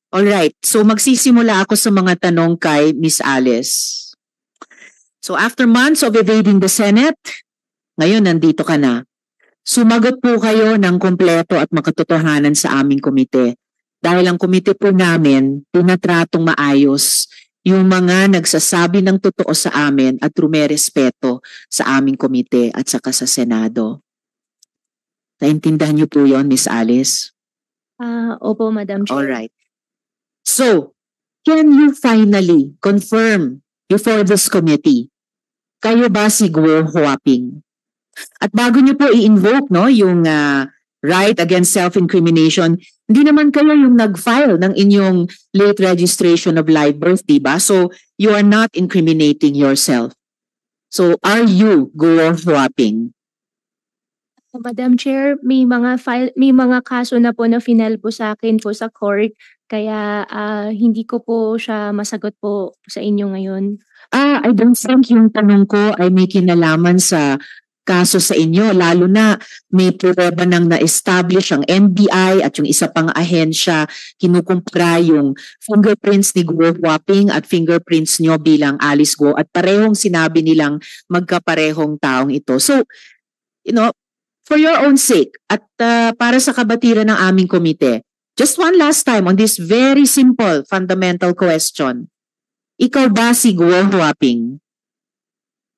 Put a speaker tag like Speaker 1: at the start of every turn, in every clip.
Speaker 1: Alright, so magsisimula ako sa mga tanong kay Miss Alice. So after months of evading the Senate, ngayon nandito ka na. Sumagot po kayo ng kumpleto at makatotohanan sa aming komite. Dahil ang komite po namin, tinatratong maayos yung mga nagsasabi ng totoo sa amin at rumerespeto sa aming komite at saka sa Senado. Naintindihan niyo po yon, Miss Alice?
Speaker 2: Opo, Madam Chair.
Speaker 1: Alright. So, can you finally confirm before this committee, kayo ba si Guo Huaping? At bago niyo po i-invoke yung right against self-incrimination, hindi naman kayo yung nag-file ng inyong late registration of live birth, diba? So, you are not incriminating yourself. So, are you Guo Huaping?
Speaker 2: Madam Chair, may mga kaso na po na final po sa akin po sa court, kaya hindi ko po siya masagot po sa inyo ngayon.
Speaker 1: I don't think yung tanong ko ay may kinalaman sa kaso sa inyo, lalo na may pruweba nang na-establish ang NBI at yung isa pang ahensya, kinukumpara yung fingerprints ni Guo Huaping at fingerprints nyo bilang Alice Guo at parehong sinabi nilang magkaparehong taong ito. So, for your own sake at para sa kabatiran ng aming komite, just one last time on this very simple fundamental question. Ikaw ba si Guo Huaping?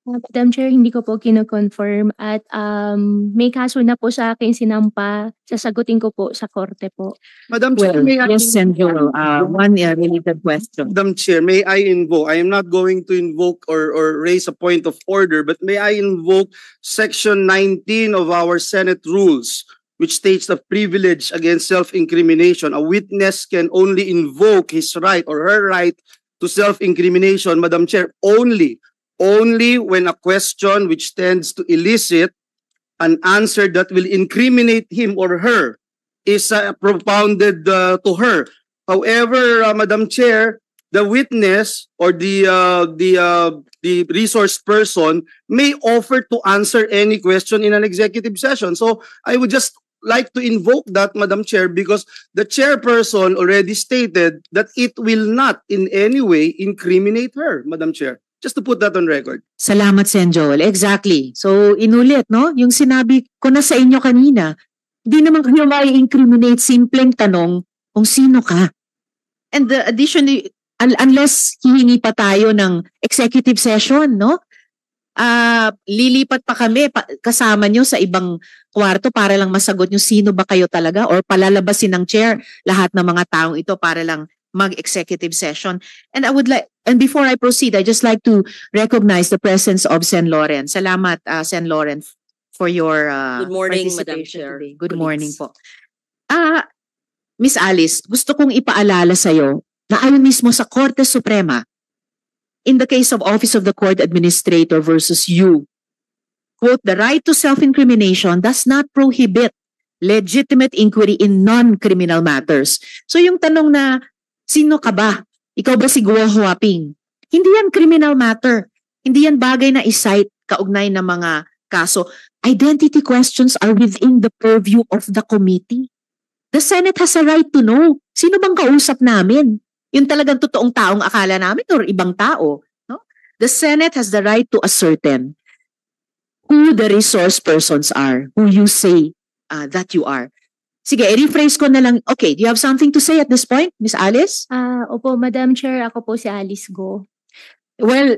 Speaker 2: Madam Chair, hindi ko po kino-confirm at may kaso na po sa akin sinampa, sasagutin ko po sa korte po.
Speaker 3: Madam Chair,
Speaker 1: Well,
Speaker 3: may I
Speaker 1: yes, and Joel, one related question.
Speaker 3: Madam Chair, may I invoke? I am not going to invoke or raise a point of order, but may I invoke Section 19 of our Senate rules, which states the privilege against self-incrimination. A witness can only invoke his right or her right to self-incrimination, Madam Chair, only when a question which tends to elicit an answer that will incriminate him or her is propounded to her. However, Madam Chair, the witness or the resource person may offer to answer any question in an executive session. So I would just like to invoke that, Madam Chair, because the chairperson already stated that it will not in any way incriminate her, Madam Chair. Just to put that on record.
Speaker 1: Salamat, Sen Joel. Exactly. So, inulit, yung sinabi ko na sa inyo kanina, hindi naman kayo mai-incriminate, simpleng tanong kung sino ka. And additionally, unless hihingi pa tayo ng executive session, lilipat pa kami kasama nyo sa ibang kwarto para lang masagot nyo sino ba kayo talaga or palalabasin ng chair lahat ng mga taong ito para lang mag-executive session. And and before I proceed, I just like to recognize the presence of Sen Loren. Salamat, Sen Loren, for your
Speaker 4: Good morning, Madam
Speaker 1: participation
Speaker 4: Chair.
Speaker 1: today. Good morning po. Miss Alice, gusto kong ipaalala sa'yo na ayon mismo sa Korte Suprema, in the case of Office of the Court Administrator versus you, quote, the right to self-incrimination does not prohibit legitimate inquiry in non-criminal matters. So yung tanong na, sino ka ba? Ikaw ba si Guo Huaping? Hindi yan criminal matter. Hindi yan bagay na isite kaugnay ng mga kaso. Identity questions are within the purview of the committee. The Senate has a right to know. Sino bang kausap namin? Yung talagang totoong taong akala namin or ibang tao? No? The Senate has the right to ascertain who the resource persons are, who you say that you are. Sige, i-rephrase ko na lang. Okay, do you have something to say at this point, Miss Alice?
Speaker 2: Opo, Madam Chair, ako po si Alice Guo.
Speaker 1: Well,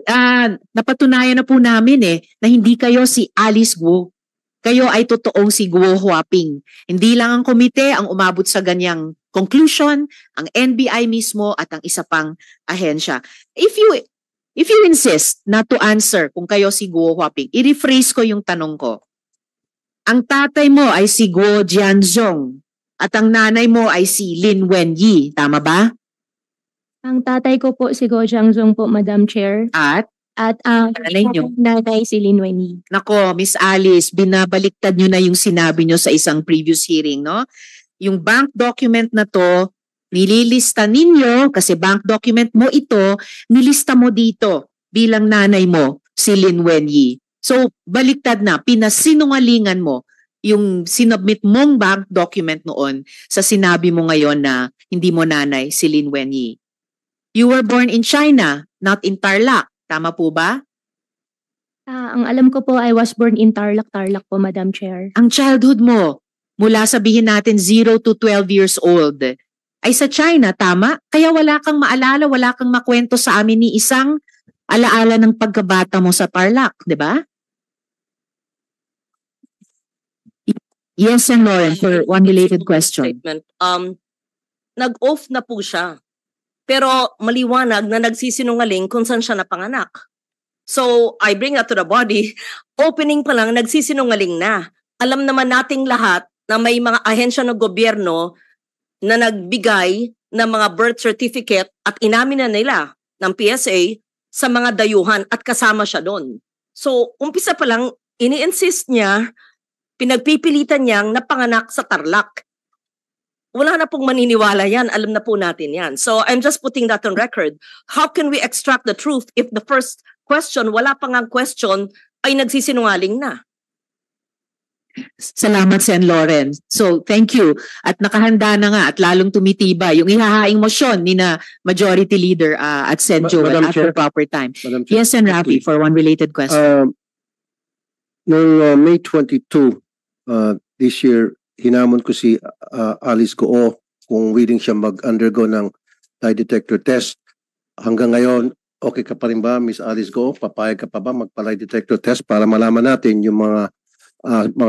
Speaker 1: napatunayan na po namin na hindi kayo si Alice Guo. Kayo ay totoong si Guo Huaping. Hindi lang ang komite ang umabot sa ganyang conclusion, ang NBI mismo at ang isa pang ahensya. If you insist not to answer kung kayo si Guo Huaping, i-rephrase ko yung tanong ko. Ang tatay mo ay si Guo Jianzhong at ang nanay mo ay si Lin Wenyi. Tama ba?
Speaker 2: Ang tatay ko po si Guo Jianzhong po, Madam Chair.
Speaker 1: At
Speaker 2: ang
Speaker 1: nanay niyo?
Speaker 2: nanay si Lin Wenyi.
Speaker 1: Nako, Miss Alice, binabaliktad nyo na yung sinabi nyo sa isang previous hearing, no? Yung bank document na to, nililista ninyo, kasi bank document mo ito, nilista mo dito bilang nanay mo, si Lin Wenyi. So, baliktad na, pinasinungalingan mo yung sinubmit mong bank document noon sa sinabi mo ngayon na hindi mo nanay si Lin Wenyi. You were born in China, not in Tarlac. Tama po ba?
Speaker 2: Ang alam ko po, I was born in Tarlac po, Madam Chair.
Speaker 1: Ang childhood mo, mula sabihin natin 0 to 12 years old, ay sa China, tama? Kaya wala kang maalala, wala kang makwento sa amin ni isang alaala ng pagkabata mo sa Tarlac, di ba? Yes, and Lauren, for one related question.
Speaker 4: Statement. Nag-off na po siya. Pero maliwanag na nagsisinungaling kung saan siya napanganak. So, I bring that to the body. Opening pa lang, nagsisinungaling na. Alam naman nating lahat na may mga ahensya ng gobyerno na nagbigay ng mga birth certificate at inamin na nila ng PSA sa mga dayuhan at kasama siya doon. So, umpisa pa lang, ini-insist niya, pinagpipilitan niyang napanganak sa Tarlac. Wala na pong maniniwala yan. Alam na po natin yan. So I'm just putting that on record. How can we extract the truth if the first question, wala pang ang question, ay nagsisinungaling na?
Speaker 1: Salamat, Sen. Lauren. So, thank you. At nakahanda na nga at lalong tumitiba yung ihahaing motion ni na Majority Leader at Sen. Joel
Speaker 5: Madam
Speaker 1: at the
Speaker 5: Chair.
Speaker 1: proper time.
Speaker 5: Madam Chair.
Speaker 1: Yes, Sen. Rafi, for one related question.
Speaker 5: Noong May 22 this year, hinamon ko si Alice Goo kung willing siya mag-undergo ng lie detector test. Hanggang ngayon, okay ka pa rin ba, Miss Alice Goo? Papayag ka pa ba magpa-lie detector test para malaman natin yung mga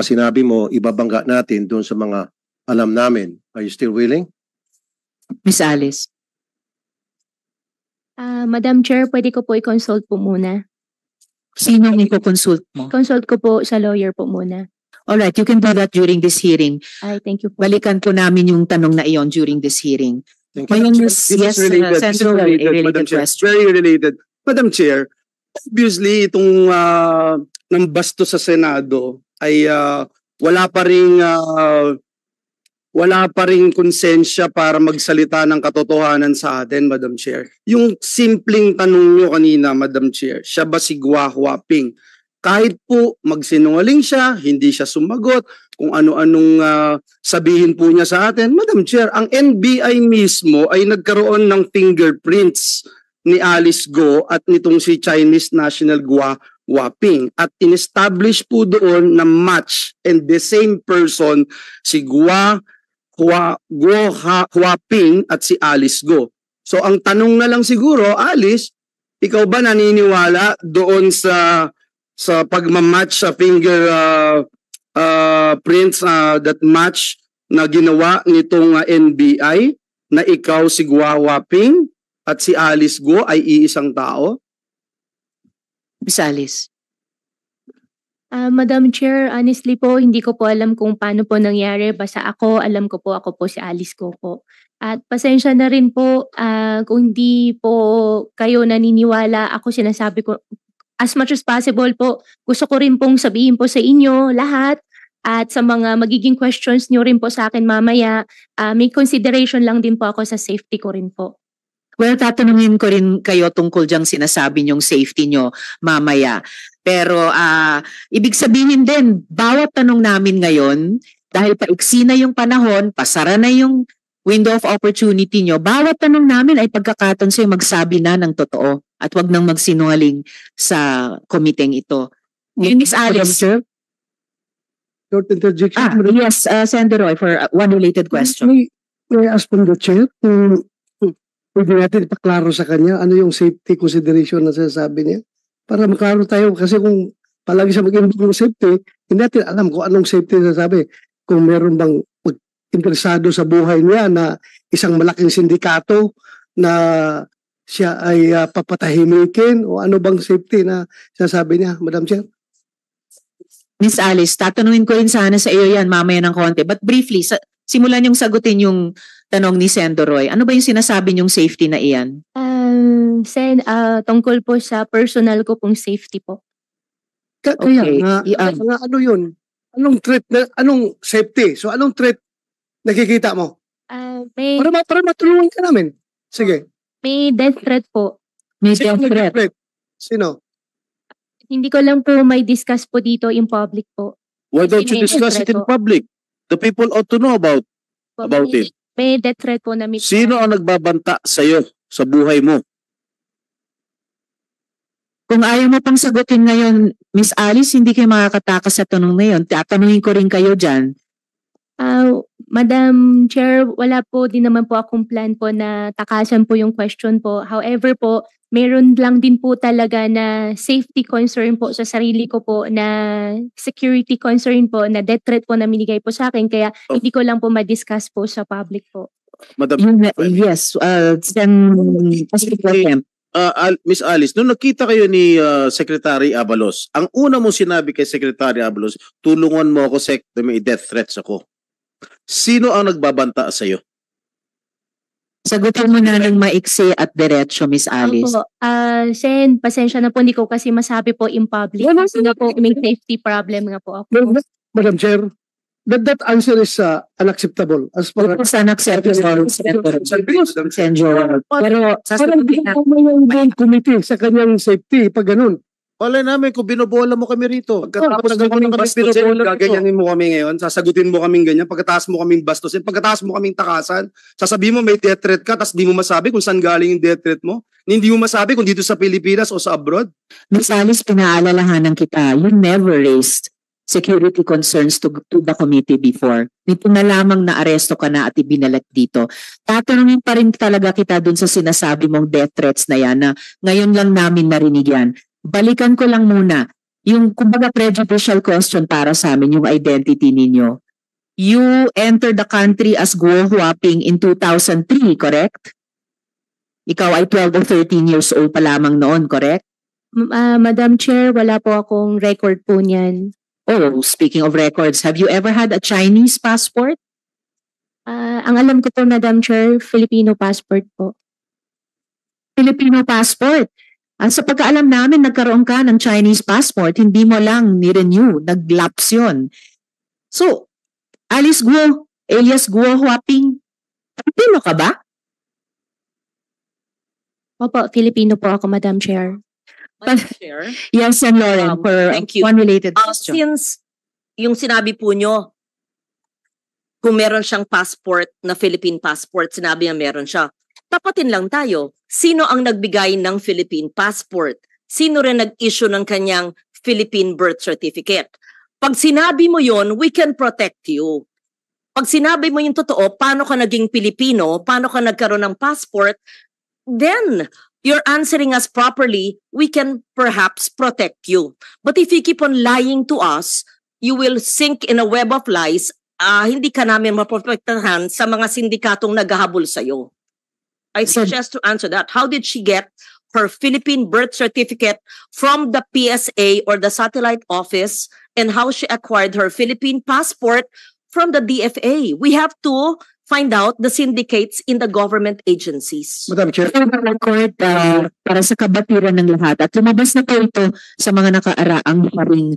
Speaker 5: sinabi mo, ibabangga natin doon sa mga alam namin. Are you still willing?
Speaker 1: Miss Alice.
Speaker 2: Madam Chair, pwede ko po i-consult po muna.
Speaker 1: Sino ang iko-consult mo?
Speaker 2: Consult ko po sa lawyer po muna.
Speaker 1: Alright, you can do that during this hearing.
Speaker 2: Ay, thank you po.
Speaker 1: Balikan po namin yung tanong na iyon during this hearing.
Speaker 5: Thank you.
Speaker 1: Ngayon,
Speaker 3: This
Speaker 1: yes,
Speaker 3: is related.
Speaker 1: Sen.
Speaker 3: This is
Speaker 1: Joel, a
Speaker 3: related, Madam
Speaker 1: related
Speaker 3: Chair.
Speaker 1: question.
Speaker 3: Very related. Madam Chair, obviously itong ng basto sa Senado ay wala pa ring konsensya para magsalita ng katotohanan sa atin, Madam Chair. Yung simpleng tanong nyo kanina, Madam Chair, siya ba si Gua Huaping? Kahit po magsinungaling siya, hindi siya sumagot, kung ano-anong sabihin po niya sa atin. Madam Chair, ang NBI mismo ay nagkaroon ng fingerprints ni Alice Goo at nitong si Chinese national Gua Huaping. At in-establish po doon na match and the same person, si Gua Huaping at si Alice Goo. So ang tanong na lang siguro, Alice, ikaw ba naniniwala doon sa pagmamatch sa finger prints that match na ginawa nitong NBI na ikaw si Gua Huaping at si Alice Goo ay iisang tao?
Speaker 1: Miss Alice.
Speaker 2: Madam Chair, honestly po, hindi ko po alam kung paano po nangyari. Basta alam ko po si Alice Goo po. At pasensya na rin po kung hindi po kayo naniniwala, ako sinasabi ko, as much as possible po, gusto ko rin pong sabihin po sa inyo lahat at sa mga magiging questions nyo rin po sa akin mamaya, may consideration lang din po ako sa safety ko rin po.
Speaker 1: Well, tatanungin ko rin kayo tungkol diyang sinasabi niyong safety niyo mamaya. Pero ibig sabihin din, bawat tanong namin ngayon, dahil paiksi na yung panahon, pasara na yung window of opportunity niyo, bawat tanong namin ay pagkakataon sa'yo magsabi na ng totoo at wag nang magsinungaling sa komiteng ito. Miss Alice.
Speaker 6: Short interjection.
Speaker 1: Yes, Senator Roy, for one related question.
Speaker 6: May ask from the chair kung pwede natin ipaklaro sa kanya ano yung safety consideration na sinasabi niya para maklaro tayo kasi kung palagi siya mag-involve ng safety, hindi natin alam kung anong safety na sabi. Kung meron bang interesado sa buhay niya na isang malaking sindikato na siya ay papatahimikin o ano bang safety na sinasabi niya, Madam Chair?
Speaker 1: Miss Alice, tatanungin ko rin sana sa iyo yan mamaya ng konti. But briefly, simulan yung sagutin yung tanong ni Senator Roy. Ano ba yung sinasabi niyong safety na iyan?
Speaker 2: Tungkol po sa personal ko pong safety po.
Speaker 6: Kaya
Speaker 1: Okay.
Speaker 6: nga, ano yun? Anong threat, anong safety? So anong threat nakikita mo?
Speaker 2: May
Speaker 6: Para matulungan ka namin. Sige.
Speaker 2: death threat po.
Speaker 1: May
Speaker 6: Sino
Speaker 1: death threat.
Speaker 6: Sino?
Speaker 2: Hindi ko lang po may discuss po dito in public po.
Speaker 7: Why don't you discuss it in public? The people ought to know about it.
Speaker 2: May death threat po na
Speaker 7: Sino ang nagbabanta sa'yo sa buhay mo?
Speaker 1: Kung ayaw mo pang sagutin ngayon, Miss Alice, hindi kayo makakatakas sa tanong na yun. Tatanungin ko rin kayo dyan.
Speaker 2: Madam Chair, wala po din naman po akong plan po na takasan po yung question po. However po, meron lang din po talaga na safety concern po sa sarili ko po, na security concern po, na death threat po na minigay po sa akin. Kaya hindi ko lang po ma-discuss po sa public po.
Speaker 7: Madam,
Speaker 1: Yes,
Speaker 7: Miss Alice, nung nakita kayo ni Secretary Abalos, ang una mo sinabi kay Secretary Abalos, tulungan mo ako, Sec, may death threats ako. Sino ang nagbabanta sa iyo?
Speaker 1: Sagutin mo na ng maiksi at diretso, Miss Alice.
Speaker 2: Opo. Sen, pasensya na po, hindi ko kasi masabi po in public. Kasi nga po, may safety problem nga po ako.
Speaker 6: Madam Chair, that answer is unacceptable. As far as
Speaker 1: It's unacceptable, Senjor. Pero sasagutin na.
Speaker 6: yung committee sa kanyang safety, pag ganun.
Speaker 7: Wala namin kung binobola mo kami rito.
Speaker 3: Pagkatapos ng kaming bastusin, gaganyanin mo kami ngayon, sasagutin mo kaming ganyan, pagkatapos mo kaming bastusin, pagkatapos mo kaming takasan, sasabihin mo may death threat ka, tapos di mo masabi kung saan galing yung death threat mo. Hindi mo masabi kung dito sa Pilipinas o sa abroad.
Speaker 1: Miss Alice, pinaalalahanan kita, you never raised security concerns to the committee before. Nito na lamang na aresto ka na at ibinalat dito. Tatanungin pa rin talaga kita dun sa sinasabi mong death threats na yan, na ngayon lang namin narinig yan. Balikan ko lang muna yung kumbaga prejudicial question para sa amin, yung identity ninyo. You entered the country as Guo Huaping in 2003, correct? Ikaw ay 12 or 13 years old pa lamang noon, correct?
Speaker 2: Madam Chair, wala po akong record po niyan.
Speaker 1: Oh, speaking of records, have you ever had a Chinese passport?
Speaker 2: Ang alam ko po, Madam Chair, Filipino passport po.
Speaker 1: Filipino passport? Sa pagkaalam namin, nagkaroon ka ng Chinese passport, hindi mo lang ni-renew, nag-lapse yun. So, Alice Guo, alias Guo Huaping, Filipino ka ba?
Speaker 2: Opo, Filipino po ako, Madam Chair.
Speaker 4: Madam Chair,
Speaker 1: Yes, and Lauren, for
Speaker 4: thank you.
Speaker 1: one related question.
Speaker 4: Since yung sinabi po nyo, kung meron siyang passport na Philippine passport, sinabi niya meron siya. Tapatin lang tayo. Sino ang nagbigay ng Philippine passport? Sino rin nag-issue ng kanyang Philippine birth certificate? Pag sinabi mo yon, we can protect you. Pag sinabi mo yung totoo, paano ka naging Pilipino, paano ka nagkaroon ng passport, then you're answering us properly, we can perhaps protect you. But if you keep on lying to us, you will sink in a web of lies. Hindi ka namin maprotektahan sa mga sindikatong naghahabol sa'yo. I suggest to answer that. How did she get her Philippine birth certificate from the PSA or the satellite office, and how she acquired her Philippine passport from the DFA? We have to find out the syndicates in the government agencies.
Speaker 5: Madam Chair.
Speaker 1: Record para sa kabatiran ng lahat. At lumabas na po ito sa mga nakaaraang paring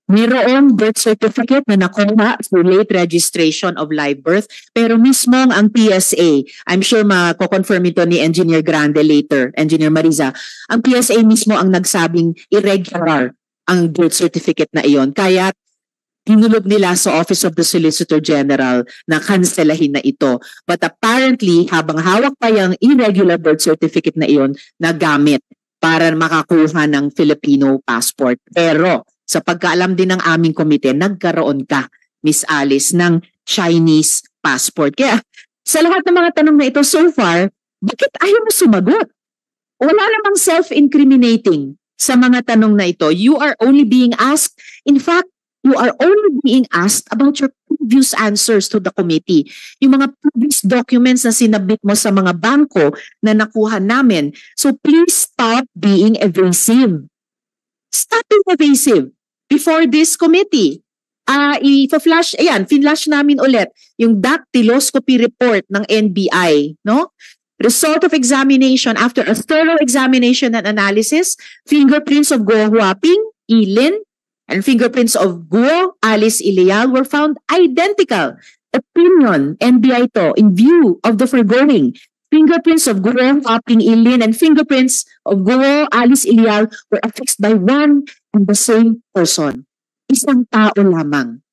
Speaker 1: mayroong birth certificate na nakuha through late registration of live birth, pero mismo ang PSA, I'm sure mako-confirm ito ni Engineer Grande later, Engineer Mariza, ang PSA mismo ang nagsabing irregular ang birth certificate na iyon. Kaya tinulog nila sa Office of the Solicitor General na kanselahin na ito. But apparently, habang hawak pa yung irregular birth certificate na iyon, nagamit para makakuha ng Filipino passport. Pero sa pagkaalam din ng aming komite, nagkaroon ka, Miss Alice, ng Chinese passport. Kaya sa lahat ng mga tanong na ito so far, bakit ayaw mo sumagot? Wala namang self-incriminating sa mga tanong na ito. You are only being asked, in fact, you are only being asked about your previous answers to the committee. Yung mga previous documents na sinabit mo sa mga bangko na nakuha namin. So please stop being evasive. Stop being evasive before this committee. I-flash, ayan, finlash namin ulit yung dactyloscopy report ng NBI, no? Result of examination, after a thorough examination and analysis, fingerprints of Guo Huaping, Ilin, and fingerprints of Guo Alice Ilial were found identical. Opinion, NBI to, in view of the foregoing, fingerprints of Guo Huaping, Ilin, and fingerprints of Guo Alice Ilial were affixed by one and the same person. isang tao lamang